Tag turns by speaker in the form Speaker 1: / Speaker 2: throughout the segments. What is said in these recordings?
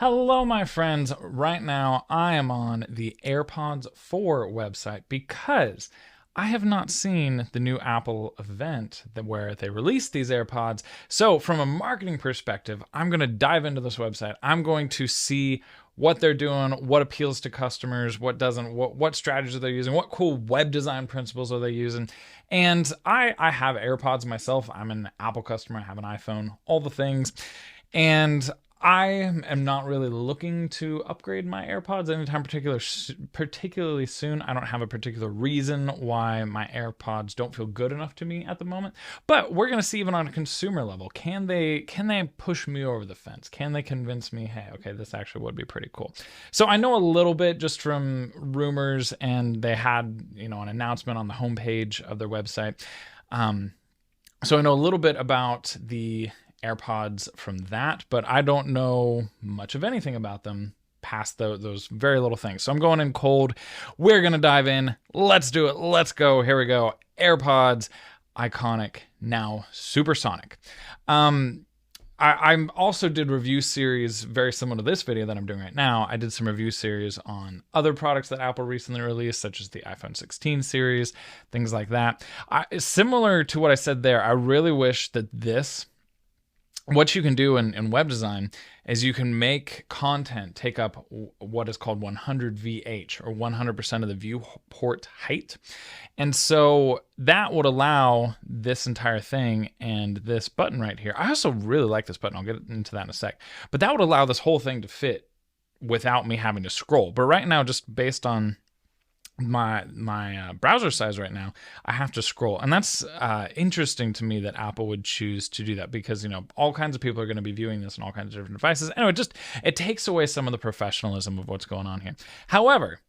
Speaker 1: Hello, my friends. Right now, I am on the AirPods 4 website because I have not seen the new Apple event where they released these AirPods. So, from a marketing perspective, I'm going to dive into this website. I'm going to see what they're doing, what appeals to customers, what doesn't, what strategies they're using, what cool web design principles are they using. And I have AirPods myself. I'm an Apple customer. I have an iPhone, all the things. And I am not really looking to upgrade my AirPods anytime particularly soon. I don't have a particular reason why my AirPods don't feel good enough to me at the moment. But we're gonna see, even on a consumer level, can they push me over the fence? Can they convince me, hey, okay, this actually would be pretty cool? So I know a little bit just from rumors, and they had an announcement on the homepage of their website. So I know a little bit about the AirPods from that, but I don't know much of anything about them past those very little things. So I'm going in cold. We're going to dive in. Let's do it. Let's go. Here we go. AirPods, iconic, now supersonic. I also did review series very similar to this video that I'm doing right now. I did some review series on other products that Apple recently released, such as the iPhone 16 series, things like that. Similar to what I said there, I really wish that what you can do in web design is you can make content take up what is called 100 VH, or 100% of the viewport height. And so that would allow this entire thing and this button right here. I also really like this button. I'll get into that in a sec. But that would allow this whole thing to fit without me having to scroll. But right now, just based on my browser size right now, I have to scroll, and that's interesting to me that Apple would choose to do that, because all kinds of people are going to be viewing this on all kinds of different devices. Anyway, it takes away some of the professionalism of what's going on here. However,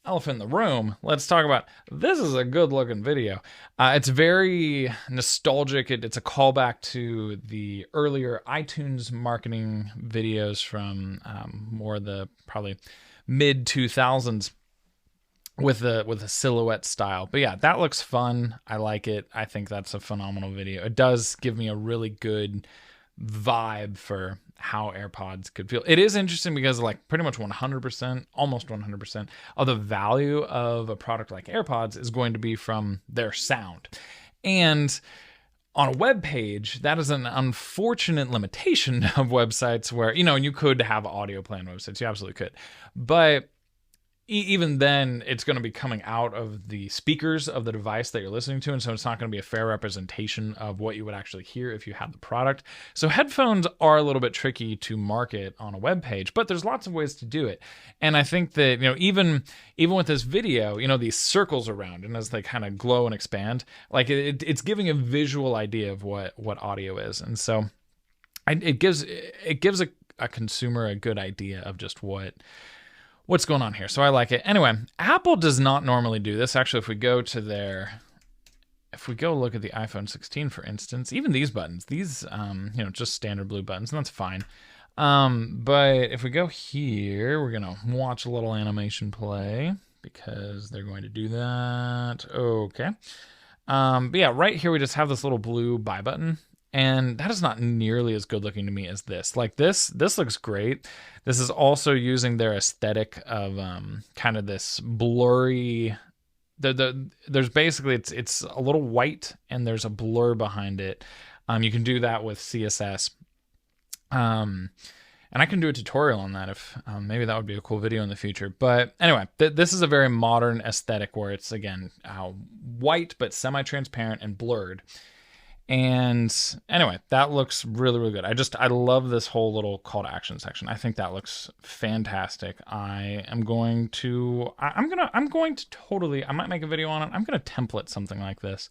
Speaker 1: elephant in the room, let's talk about this. Is a good looking video. It's very nostalgic. It's a callback to the earlier iTunes marketing videos from more the probably mid 2000s. With a silhouette style. But yeah, that looks fun. I like it. I think that's a phenomenal video. It does give me a really good vibe for how AirPods could feel. It is interesting because pretty much 100%, almost 100% of the value of a product like AirPods is going to be from their sound. And on a web page, that is an unfortunate limitation of websites where, you could have audio play on websites. You absolutely could. But even then, it's going to be coming out of the speakers of the device that you're listening to, and so it's not going to be a fair representation of what you would actually hear if you had the product. So headphones are a little bit tricky to market on a web page, but there's lots of ways to do it. And I think that even with this video, these circles around, and as they kind of glow and expand, it's giving a visual idea of what audio is, and so it gives a consumer a good idea of just what's going on here. So I like it. Anyway, Apple does not normally do this. Actually, if we go look at the iPhone 16, for instance, even these buttons, just standard blue buttons, and that's fine. But if we go here, we're going to watch a little animation play because they're going to do that. Okay. But yeah, right here, we just have this little blue buy button. And that is not nearly as good looking to me as this. This looks great. This is also using their aesthetic of kind of this blurry. There's basically it's a little white and there's a blur behind it. You can do that with CSS. And I can do a tutorial on that if maybe that would be a cool video in the future. But anyway, this is a very modern aesthetic where it's, again, white but semi-transparent and blurred. And anyway, that looks really, really good. I love this whole little call to action section. I think that looks fantastic. I might make a video on it. I'm going to template something like this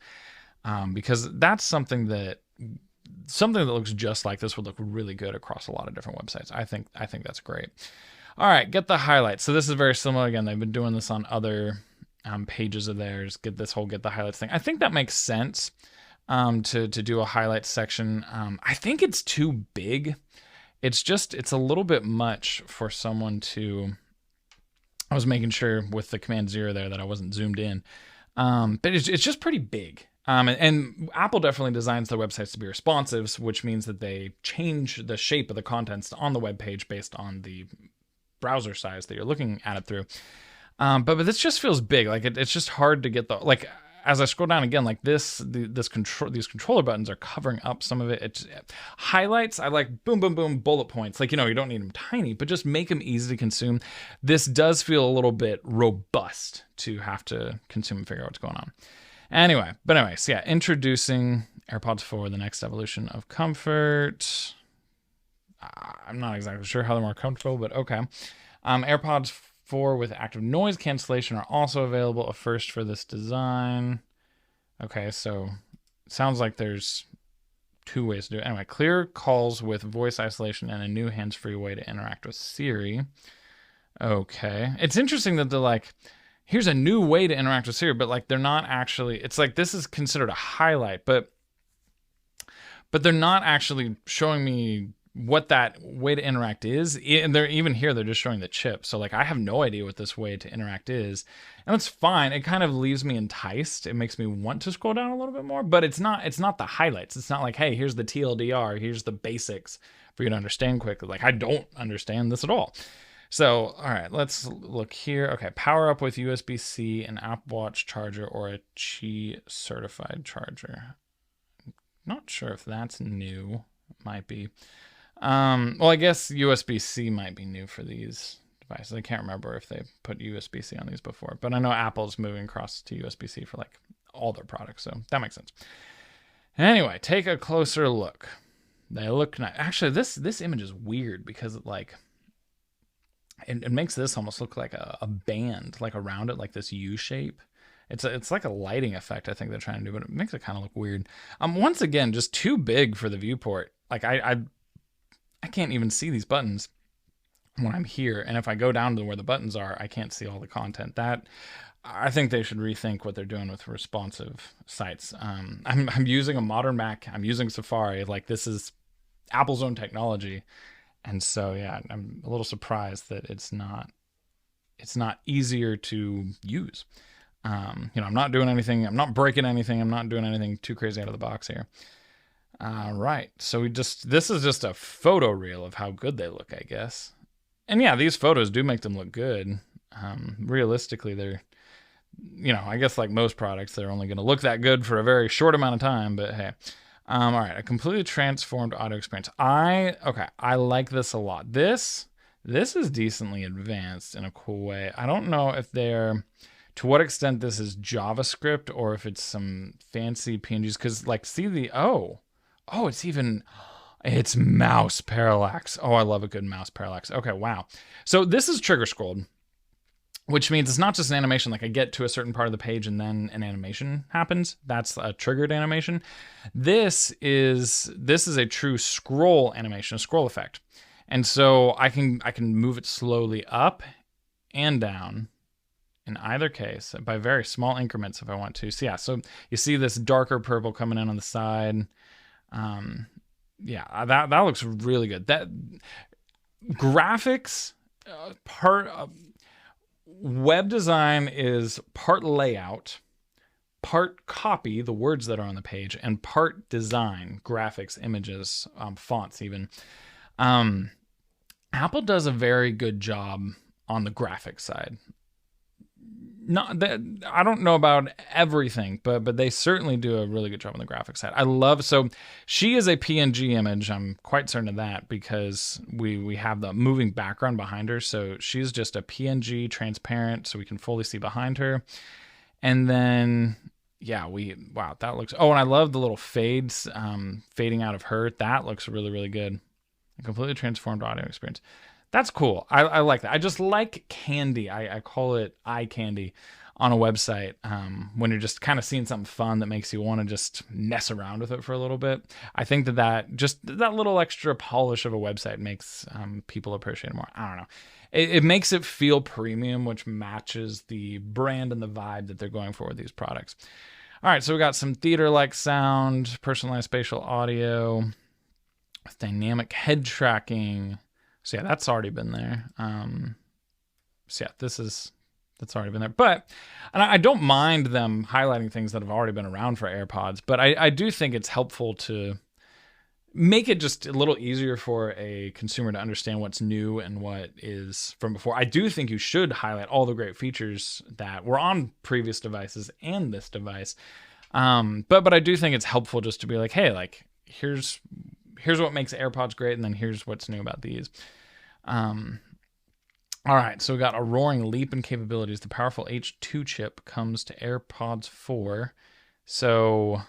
Speaker 1: because that's something that looks just like this would look really good across a lot of different websites. I think that's great. All right, get the highlights. So this is very similar. Again, they've been doing this on other pages of theirs. Get the highlights thing. I think that makes sense. To do a highlight section. I think it's too big. It's a little bit much for someone to. I was making sure with the Command 0 there that I wasn't zoomed in. But it's just pretty big. And Apple definitely designs their websites to be responsive, which means that they change the shape of the contents on the web page based on the browser size that you're looking at it through. But this just feels big. Like it's just hard to get the like. As I scroll down again, like these controller buttons are covering up some of it. It's highlights. I like boom, boom, boom, bullet points. Like, you don't need them tiny, but just make them easy to consume. This does feel a little bit robust to have to consume and figure out what's going on. Anyways, yeah, introducing AirPods 4, the next evolution of comfort. I'm not exactly sure how they're more comfortable, but okay. AirPods 4 with active noise cancellation are also available, a first for this design. Okay, so it sounds like there's 2 ways to do it. Anyway, clear calls with voice isolation and a new hands-free way to interact with Siri. Okay. It's interesting that they're like, here's a new way to interact with Siri, but like they're not actually, it's like this is considered a highlight, but they're not actually showing me what that way to interact is. And they're even here, they're just showing the chip. So like I have no idea what this way to interact is. And it's fine. It kind of leaves me enticed. It makes me want to scroll down a little bit more, but it's not the highlights. It's not like, hey, here's the TLDR, here's the basics for you to understand quickly. Like I don't understand this at all. So, all right, let's look here. Okay, power up with USB-C, an Apple Watch charger, or a Qi certified charger. Not sure if that's new. Might be. Well, I guess USB-C might be new for these devices. I can't remember if they put USB-C on these before, but I know Apple's moving across to USB-C for like all their products, so that makes sense. Anyway, take a closer look. They look nice. Actually, this image is weird because it makes this almost look like a band, like around it, like this U shape. It's like a lighting effect, I think they're trying to do, but it makes it kind of look weird. Once again, just too big for the viewport. Like I can't even see these buttons when I'm here, and if I go down to where the buttons are, I can't see all the content. That I think they should rethink what they're doing with responsive sites. I'm using a modern Mac. I'm using Safari. Like this is Apple's own technology. And so, yeah, I'm a little surprised that it's not easier to use. I'm not doing anything. I'm not breaking anything. I'm not doing anything too crazy out of the box here. Right. So this is just a photo reel of how good they look, I guess. And yeah, these photos do make them look good. Realistically, they're, I guess like most products, they're only going to look that good for a very short amount of time, but hey. All right, a completely transformed audio experience. I like this a lot. This is decently advanced in a cool way. I don't know if to what extent this is JavaScript or if it's some fancy PNGs. Because like, see it's mouse parallax. Oh, I love a good mouse parallax. Okay, wow. So this is trigger scrolled, which means it's not just an animation, like I get to a certain part of the page and then an animation happens. That's a triggered animation. This is a true scroll animation, a scroll effect. And so I can move it slowly up and down in either case by very small increments if I want to. So yeah, so you see this darker purple coming in on the side. Yeah, that looks really good. That graphics web design is part layout, part copy, the words that are on the page, and part design, graphics, images, fonts even. Apple does a very good job on the graphics side. Not that I don't know about everything, but they certainly do a really good job on the graphics side. So she is a PNG image. I'm quite certain of that because we have the moving background behind her. So she's just a PNG transparent, so we can fully see behind her. And then yeah, wow, that looks. Oh, and I love the little fades fading out of her. That looks really, really good. A completely transformed audio experience. That's cool. I like that. I just like candy. I call it eye candy on a website when you're just kind of seeing something fun that makes you want to just mess around with it for a little bit. I think that little extra polish of a website makes people appreciate it more. I don't know. It makes it feel premium, which matches the brand and the vibe that they're going for with these products. All right, so we got some theater-like sound, personalized spatial audio, with dynamic head tracking. So yeah, that's already been there. So yeah, this is that's already been there. But, and I don't mind them highlighting things that have already been around for AirPods, but I do think it's helpful to make it just a little easier for a consumer to understand what's new and what is from before. I do think you should highlight all the great features that were on previous devices and this device. But I do think it's helpful just to be like, hey, like here's what makes AirPods great, and then here's what's new about these. All right, so we got a roaring leap in capabilities. The powerful H2 chip comes to AirPods 4. So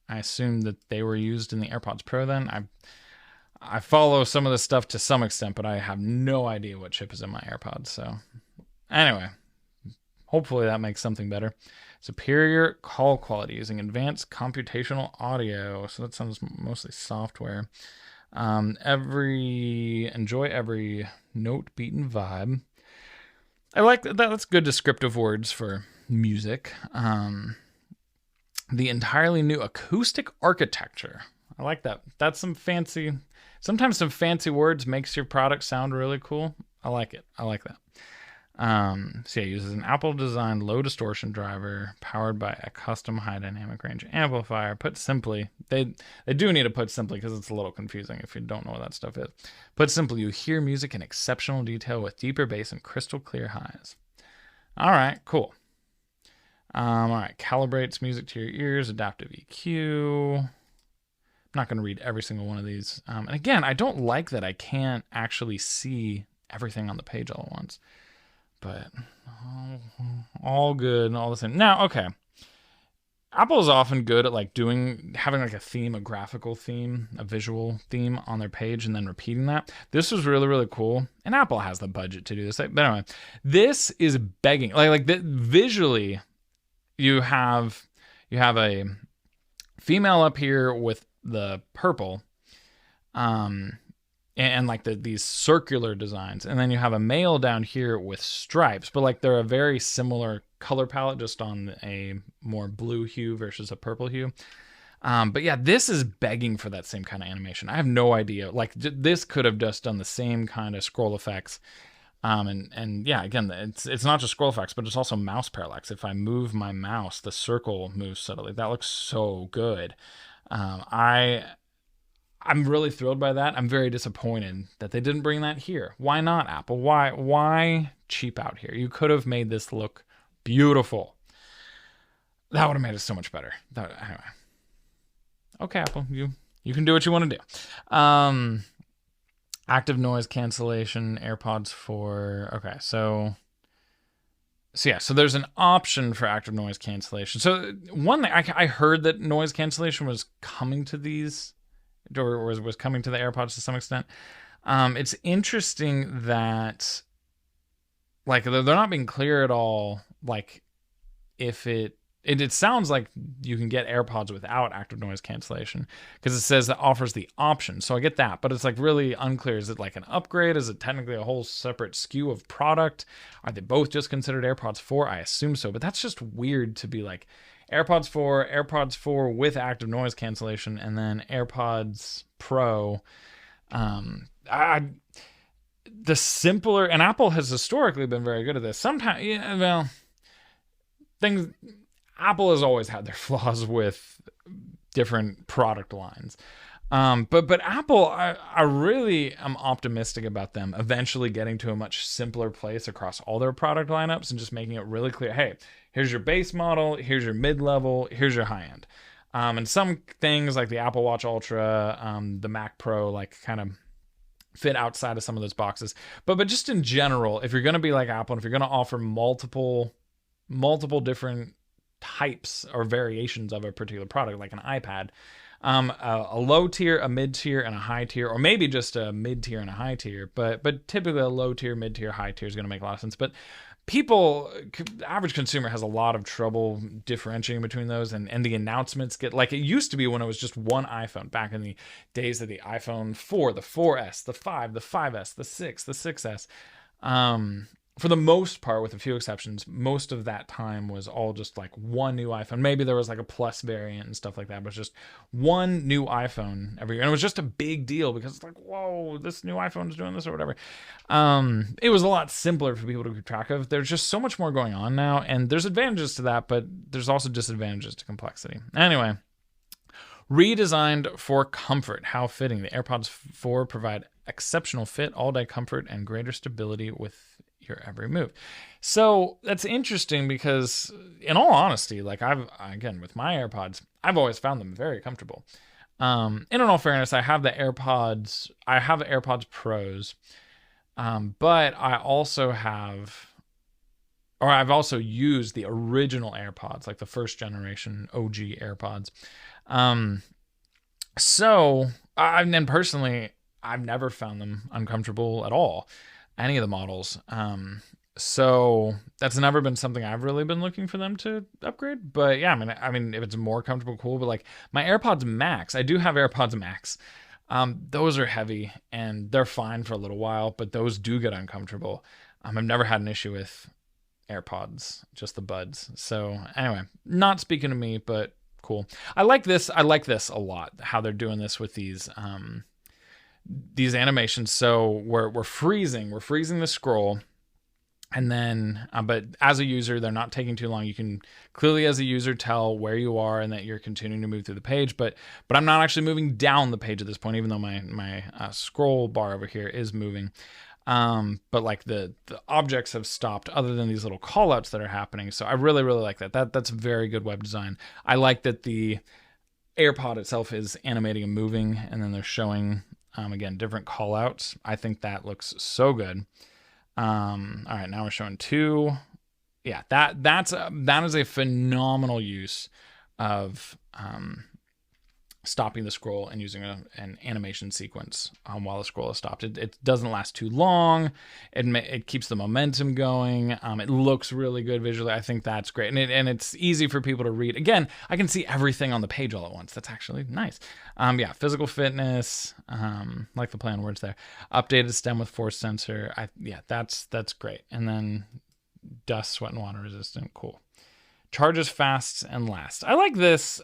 Speaker 1: I assume that they were used in the AirPods Pro then. I follow some of this stuff to some extent, but I have no idea what chip is in my AirPods. So anyway, hopefully that makes something better. Superior call quality using advanced computational audio. So that sounds mostly software. Enjoy every note, beat, and vibe. I like that. That's good descriptive words for music. The entirely new acoustic architecture. I like that. That's sometimes some fancy words makes your product sound really cool. I like it. I like that. So yeah, it uses an Apple designed low distortion driver powered by a custom high dynamic range amplifier. Put simply, they do need to put simply because it's a little confusing if you don't know what that stuff is. Put simply, you hear music in exceptional detail with deeper bass and crystal clear highs. All right, cool. All right, calibrates music to your ears, adaptive EQ. I'm not going to read every single one of these. And again, I don't like that I can't actually see everything on the page all at once. But all good and all the same. Now, okay. Apple is often good at like having like a theme, a graphical theme, a visual theme on their page and then repeating that. This was really, really cool. And Apple has the budget to do this. But anyway, this is begging. Visually, you have a female up here with the purple. And like these circular designs, and then you have a male down here with stripes, but like they're a very similar color palette, just on a more blue hue versus a purple hue. But yeah, this is begging for that same kind of animation. I have no idea. Like this could have just done the same kind of scroll effects. And yeah, again, it's not just scroll effects, but it's also mouse parallax. If I move my mouse, the circle moves subtly. That looks so good. I'm really thrilled by that. I'm very disappointed that they didn't bring that here. Why not, Apple? Why cheap out here? You could have made this look beautiful. That would have made it so much better. Anyway. Okay, Apple, you can do what you want to do. Active noise cancellation, AirPods 4. Okay, so yeah, so there's an option for active noise cancellation. So one thing, I heard that noise cancellation was coming to these, or was coming to the AirPods to some extent. It's interesting that like they're not being clear at all. Like if it sounds like you can get AirPods without active noise cancellation because it says that offers the option. So I get that, but it's like really unclear. Is it like an upgrade? Is it technically a whole separate SKU of product? Are they both just considered AirPods 4? I assume so, but that's just weird to be like AirPods 4 with active noise cancellation, and then AirPods Pro. The simpler, and Apple has historically been very good at this. Sometimes, yeah, well, Apple has always had their flaws with different product lines. But Apple, I really am optimistic about them eventually getting to a much simpler place across all their product lineups and just making it really clear, hey, here's your base model, here's your mid-level, here's your high-end. And some things like the Apple Watch Ultra, the Mac Pro, like kind of fit outside of some of those boxes. But just in general, if you're going to be like Apple, and if you're going to offer multiple different types or variations of a particular product, like an iPad, a low tier, a mid tier, and a high tier, or maybe just a mid tier and a high tier, but typically a low tier, mid tier, high tier is going to make a lot of sense. But the average consumer has a lot of trouble differentiating between those, and the announcements get, like it used to be when it was just one iPhone back in the days of the iPhone 4, the 4S, the 5, the 5S, the 6, the 6S. for the most part, with a few exceptions, most of that time was all just like one new iPhone. Maybe there was like a plus variant and stuff like that, but it's just one new iPhone every year. And it was just a big deal because it's like, whoa, this new iPhone is doing this or whatever. It was a lot simpler for people to keep track of. There's just so much more going on now, and there's advantages to that, but there's also disadvantages to complexity. Anyway, redesigned for comfort. How fitting. The AirPods 4 provide exceptional fit, all-day comfort, and greater stability with your every move. So that's interesting because, in all honesty, like again, with my AirPods, I've always found them very comfortable. In all fairness, I have the AirPods Pros, but I've also used the original AirPods, like the first generation OG AirPods. And personally, I've never found them uncomfortable at all, any of the models. So that's never been something I've really been looking for them to upgrade. But yeah, I mean, if it's more comfortable, cool. But like my AirPods Max, I do have AirPods Max. Those are heavy and they're fine for a little while, but those do get uncomfortable. I've never had an issue with AirPods, just the buds. So anyway, not speaking to me, but cool. I like this a lot, how they're doing this with these animations. So we're freezing the scroll, and then but as a user, they're not taking too long. You can clearly, as a user, tell where you are and that you're continuing to move through the page, but I'm not actually moving down the page at this point, even though my scroll bar over here is moving. But like the objects have stopped other than these little callouts that are happening. So I really, really like that. That's very good web design. I like that the AirPod itself is animating and moving, and then they're showing, again, different callouts. I think that looks so good. All right, now we're showing two. Yeah, that is a phenomenal use of, stopping the scroll and using an animation sequence while the scroll is stopped. It doesn't last too long. It keeps the momentum going. It looks really good visually. I think that's great. And it's easy for people to read. Again, I can see everything on the page all at once. That's actually nice. Yeah, physical fitness, like the play on words there. Updated stem with force sensor. That's great. And then dust, sweat, and water resistant. Cool. Charges fast and last. I like this.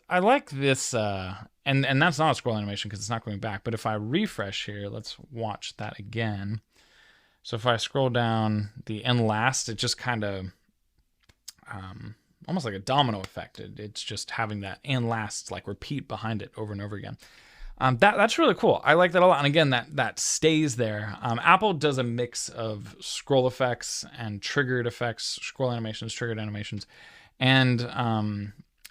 Speaker 1: And that's not a scroll animation because it's not going back. But if I refresh here, let's watch that again. So if I scroll down, the and last, it just kind of almost like a domino effect. It's just having that and last like repeat behind it over and over again. That's really cool. I like that a lot. And again, that stays there. Apple does a mix of scroll effects and triggered effects, scroll animations, triggered animations. And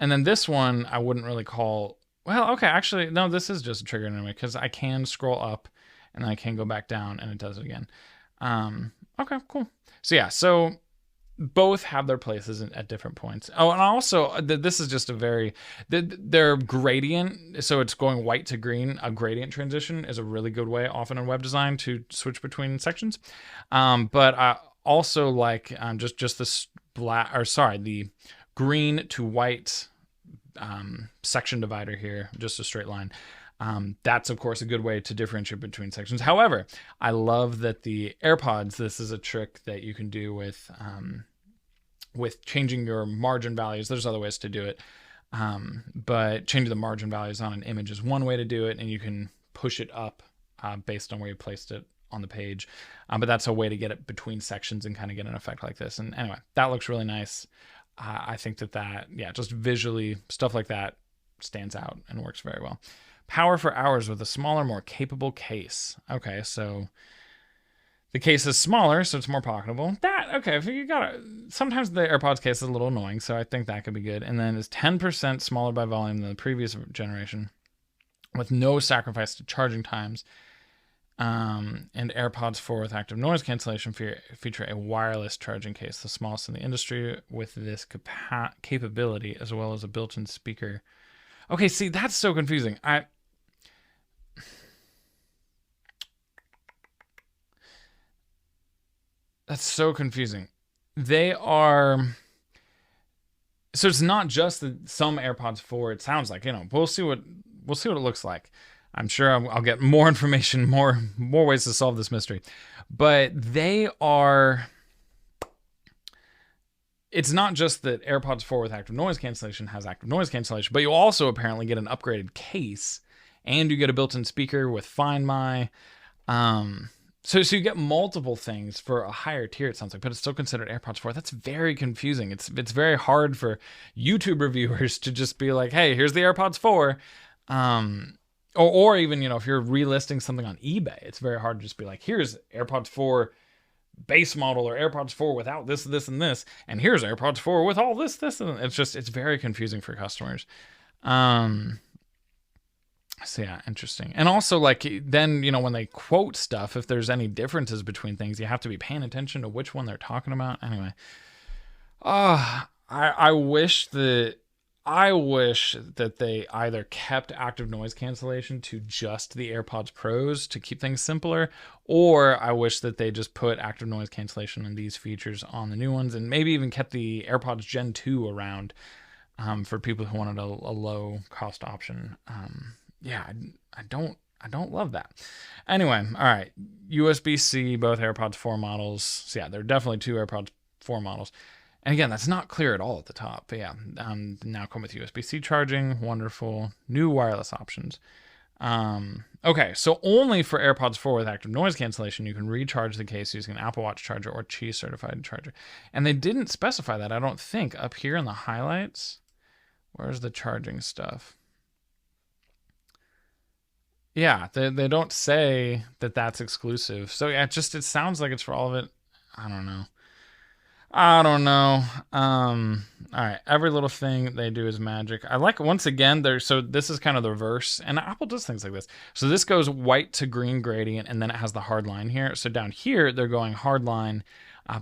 Speaker 1: then this one I wouldn't really call, well, okay, actually, no, this is just a trigger anyway, because I can scroll up and then I can go back down and it does it again. Okay, cool. So yeah, so both have their places at different points. Oh, and also, this is just their gradient, so it's going white to green. A gradient transition is a really good way, often in web design, to switch between sections. But I also like just the green to white section divider here, just a straight line. That's of course a good way to differentiate between sections. However, I love that the AirPods, this is a trick that you can do with changing your margin values. There's other ways to do it, but changing the margin values on an image is one way to do it, and you can push it up based on where you placed it on the page. But that's a way to get it between sections and kind of get an effect like this. And anyway, that looks really nice. I think that just visually, stuff like that stands out and works very well. Power for hours with a smaller, more capable case. Okay, so the case is smaller, so it's more pocketable. If you sometimes the AirPods case is a little annoying, so I think that could be good. And then it's 10% smaller by volume than the previous generation, with no sacrifice to charging times. And AirPods 4 with active noise cancellation feature a wireless charging case, the smallest in the industry with this capability, as well as a built-in speaker. Okay, see, that's so confusing. That's so confusing. They are... So it's not just some AirPods 4, it sounds like, we'll see what it looks like. I'm sure I'll get more information, more ways to solve this mystery. But they are it's not just that AirPods 4 with active noise cancellation has active noise cancellation, but you also apparently get an upgraded case, and you get a built-in speaker with Find My. So you get multiple things for a higher tier, it sounds like, but it's still considered AirPods 4. That's very confusing. It's very hard for YouTube reviewers to just be like, hey, here's the AirPods 4. Or even, if you're relisting something on eBay, it's very hard to just be like, here's AirPods 4 base model or AirPods 4 without this, this, and this, and here's AirPods 4 with all this, and it's very confusing for customers. So yeah, interesting. And also, like, then, when they quote stuff, if there's any differences between things, you have to be paying attention to which one they're talking about. Anyway, I wish that they either kept active noise cancellation to just the AirPods Pros to keep things simpler, or I wish that they just put active noise cancellation and these features on the new ones, and maybe even kept the AirPods Gen 2 around for people who wanted a low cost option. Yeah, I don't love that. Anyway, all right, USB-C, both AirPods 4 models. So yeah, there are definitely 2 AirPods 4 models. And again, that's not clear at all at the top. But yeah, now come with USB-C charging. Wonderful. New wireless options. Okay, so only for AirPods 4 with active noise cancellation, you can recharge the case using an Apple Watch charger or Qi certified charger. And they didn't specify that, I don't think, up here in the highlights. Where's the charging stuff? Yeah, they don't say that that's exclusive. So yeah, it sounds like it's for all of it. I don't know. All right, every little thing they do is magic. I like, once again, so this is kind of the reverse, and Apple does things like this. So this goes white to green gradient, and then it has the hard line here. So down here, they're going hard line,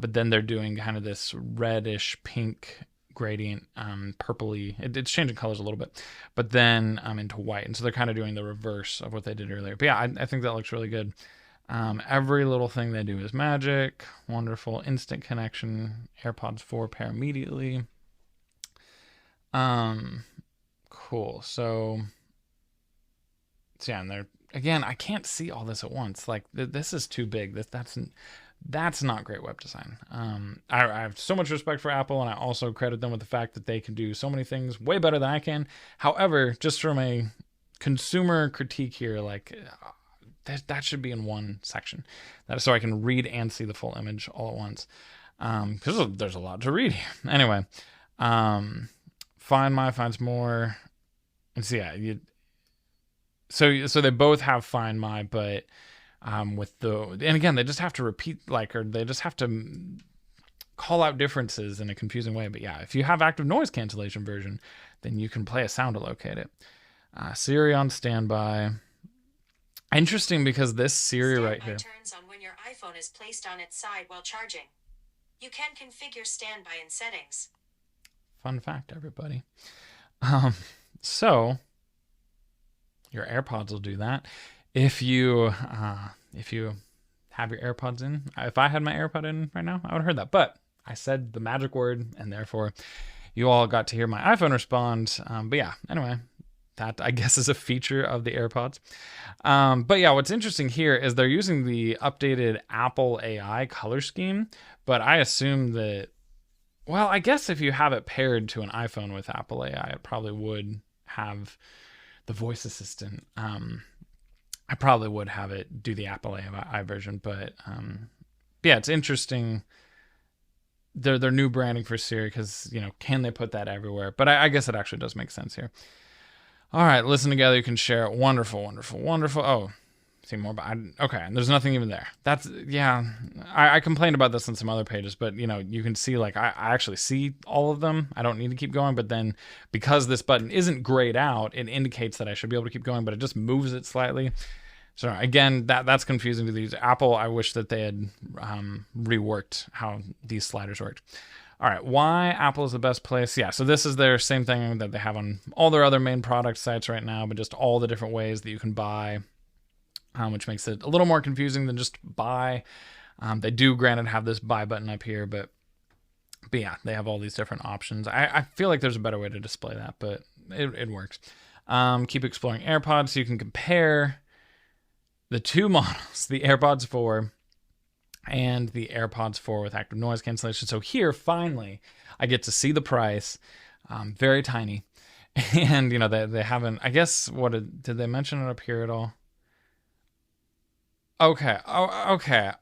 Speaker 1: but then they're doing kind of this reddish pink gradient, purpley. It's changing colors a little bit, but then into white. And so they're kind of doing the reverse of what they did earlier. But yeah, I think that looks really good. Every little thing they do is magic. Wonderful. Instant connection. AirPods 4 pair immediately. Cool. So yeah, and again, I can't see all this at once. Like, this is too big. That's not great web design. I have so much respect for Apple, and I also credit them with the fact that they can do so many things way better than I can. However, just from a consumer critique here, like, that should be in one section, so I can read and see the full image all at once. Because there's a lot to read here. Anyway, Find My finds more. And so yeah, so they both have Find My, but and again, they just have to repeat, or they just have to call out differences in a confusing way. But yeah, if you have active noise cancellation version, then you can play a sound to locate it. Siri on standby. Interesting, because this Siri
Speaker 2: standby
Speaker 1: right here
Speaker 2: turns on when your iPhone is placed on its side while charging. You can configure standby in settings.
Speaker 1: Fun fact, everybody. So your AirPods will do that. If you have your AirPods in, if I had my AirPod in right now, I would have heard that. But I said the magic word, and therefore you all got to hear my iPhone respond. But yeah, anyway, that, I guess, is a feature of the AirPods. But yeah, what's interesting here is they're using the updated Apple AI color scheme. But I assume that, well, I guess if you have it paired to an iPhone with Apple AI, it probably would have the voice assistant. I probably would have it do the Apple AI version, but yeah, it's interesting. Their new branding for Siri, because, can they put that everywhere? But I guess it actually does make sense here. All right, listen together. You can share it. Wonderful, wonderful, wonderful. Oh, see more about. Okay, and there's nothing even there. That's, yeah. I complained about this on some other pages, but you can see, like, I actually see all of them. I don't need to keep going, but then because this button isn't grayed out, it indicates that I should be able to keep going, but it just moves it slightly. So again, that's confusing to these. Apple, I wish that they had reworked how these sliders worked. All right, why Apple is the best place? Yeah, so this is their same thing that they have on all their other main product sites right now, but just all the different ways that you can buy, which makes it a little more confusing than just buy. They do, granted, have this buy button up here, but yeah, they have all these different options. I feel like there's a better way to display that, but it works. Keep exploring AirPods, so you can compare the two models, the AirPods 4 and the AirPods 4 with active noise cancellation. So here, finally, I get to see the price, very tiny. And, they haven't, I guess, did they mention it up here at all? Okay. Oh, okay.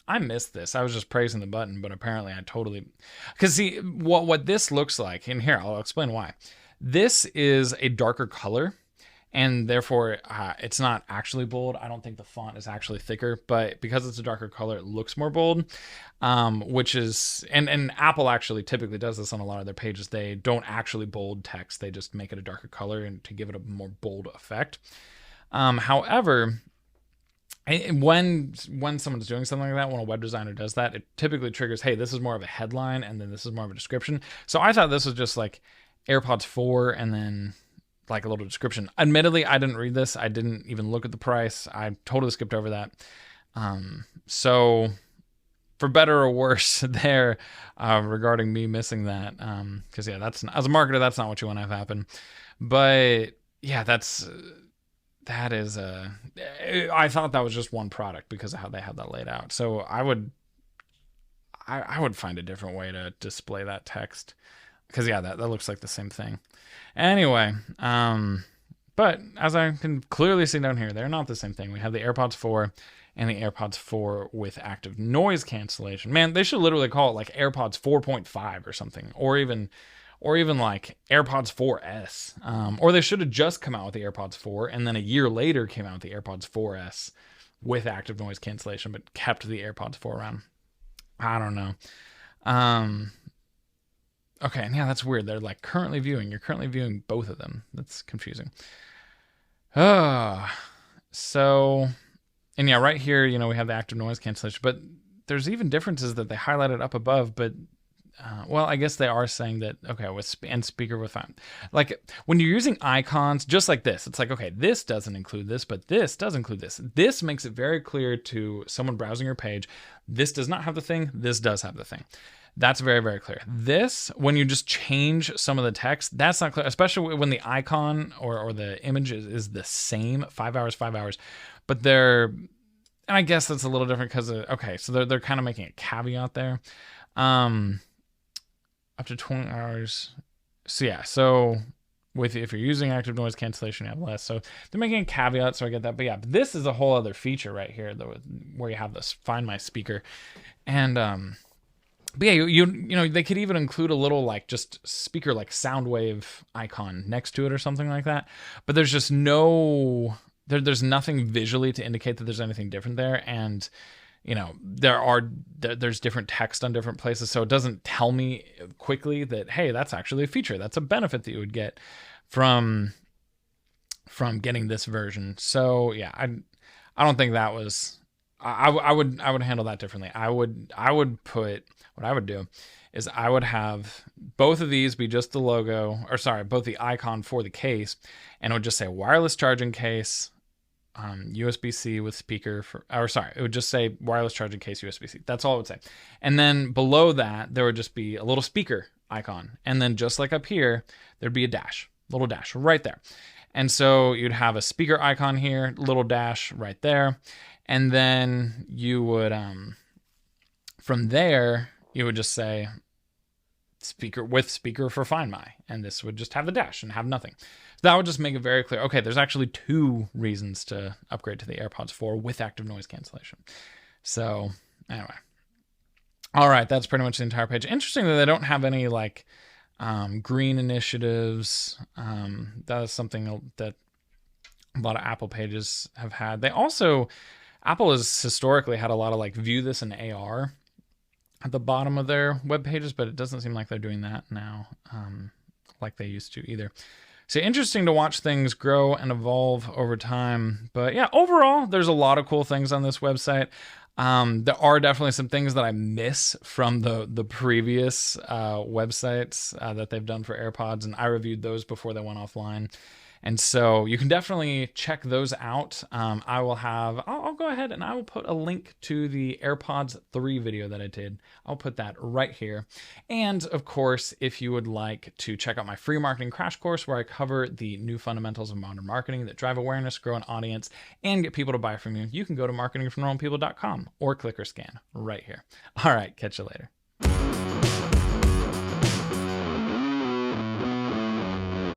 Speaker 1: I missed this. I was just praising the button, but apparently I totally, because see what this looks like, and here I'll explain why. This is a darker color, and therefore it's not actually bold. I don't think the font is actually thicker, but because it's a darker color, it looks more bold. Which is, and Apple actually typically does this on a lot of their pages. They don't actually bold text; they just make it a darker color and to give it a more bold effect. However, when someone's doing something like that, when a web designer does that, it typically triggers, hey, this is more of a headline, and then this is more of a description. So I thought this was just like AirPods 4 and then like a little description. Admittedly, I didn't read this. I didn't even look at the price. I totally skipped over that. So for better or worse there, regarding me missing that, because yeah, that's, as a marketer, that's not what you want to have happen. But yeah, that is I thought that was just one product because of how they had that laid out. So I would find a different way to display that text, because yeah, that looks like the same thing. Anyway, but as I can clearly see down here, they're not the same thing. We have the AirPods 4 and the AirPods 4 with active noise cancellation. Man, they should literally call it like AirPods 4.5 or something, or even like AirPods 4S. Or they should have just come out with the AirPods 4 and then a year later came out with the AirPods 4S with active noise cancellation, but kept the AirPods 4 around. I don't know. Okay, and yeah, that's weird. They're like currently viewing. You're currently viewing both of them. That's confusing. So, and yeah, right here, we have the active noise cancellation, but there's even differences that they highlighted up above, but well, I guess they are saying that, okay, and speaker with fine. Like when you're using icons, just like this, it's like, okay, this doesn't include this, but this does include this. This makes it very clear to someone browsing your page. This does not have the thing. This does have the thing. That's very, very clear. This, when you just change some of the text, that's not clear, especially when the icon or the image is the same, 5 hours, 5 hours, but and I guess that's a little different because, okay, so they're kind of making a caveat there. Up to 20 hours. So yeah, so if you're using active noise cancellation, you have less. So they're making a caveat, so I get that. But yeah, this is a whole other feature right here, though, where you have this Find My Speaker. And but yeah, you they could even include a little like just speaker like sound wave icon next to it or something like that. But there's just there's nothing visually to indicate that there's anything different there. And there's different text on different places, so it doesn't tell me quickly that, hey, that's actually a feature. That's a benefit that you would get from getting this version. So yeah, I don't think that was. I would handle that differently. I would put, what I would do is I would have both of these be just the logo, or sorry, both the icon for the case, and it would just say wireless charging case. USB-C with speaker it would just say wireless charging case USB-C. That's all it would say. And then below that, there would just be a little speaker icon. And then just like up here, there'd be a little dash right there. And so you'd have a speaker icon here, little dash right there. And then you would, from there, you would just say speaker for Find My. And this would just have the dash and have nothing. That would just make it very clear. Okay, there's actually 2 reasons to upgrade to the AirPods 4 with active noise cancellation. So anyway, all right, that's pretty much the entire page. Interesting that they don't have any like green initiatives. That is something that a lot of Apple pages have had. Apple has historically had a lot of like view this in AR at the bottom of their web pages, but it doesn't seem like they're doing that now, like they used to either. So interesting to watch things grow and evolve over time. But yeah, overall, there's a lot of cool things on this website. There are definitely some things that I miss from the previous websites that they've done for AirPods, and I reviewed those before they went offline. And so you can definitely check those out. I'll go ahead and I will put a link to the AirPods 3 video that I did. I'll put that right here. And of course, if you would like to check out my free marketing crash course where I cover the new fundamentals of modern marketing that drive awareness, grow an audience, and get people to buy from you, you can go to marketingfornormalpeople.com or click or scan right here. All right, catch you later.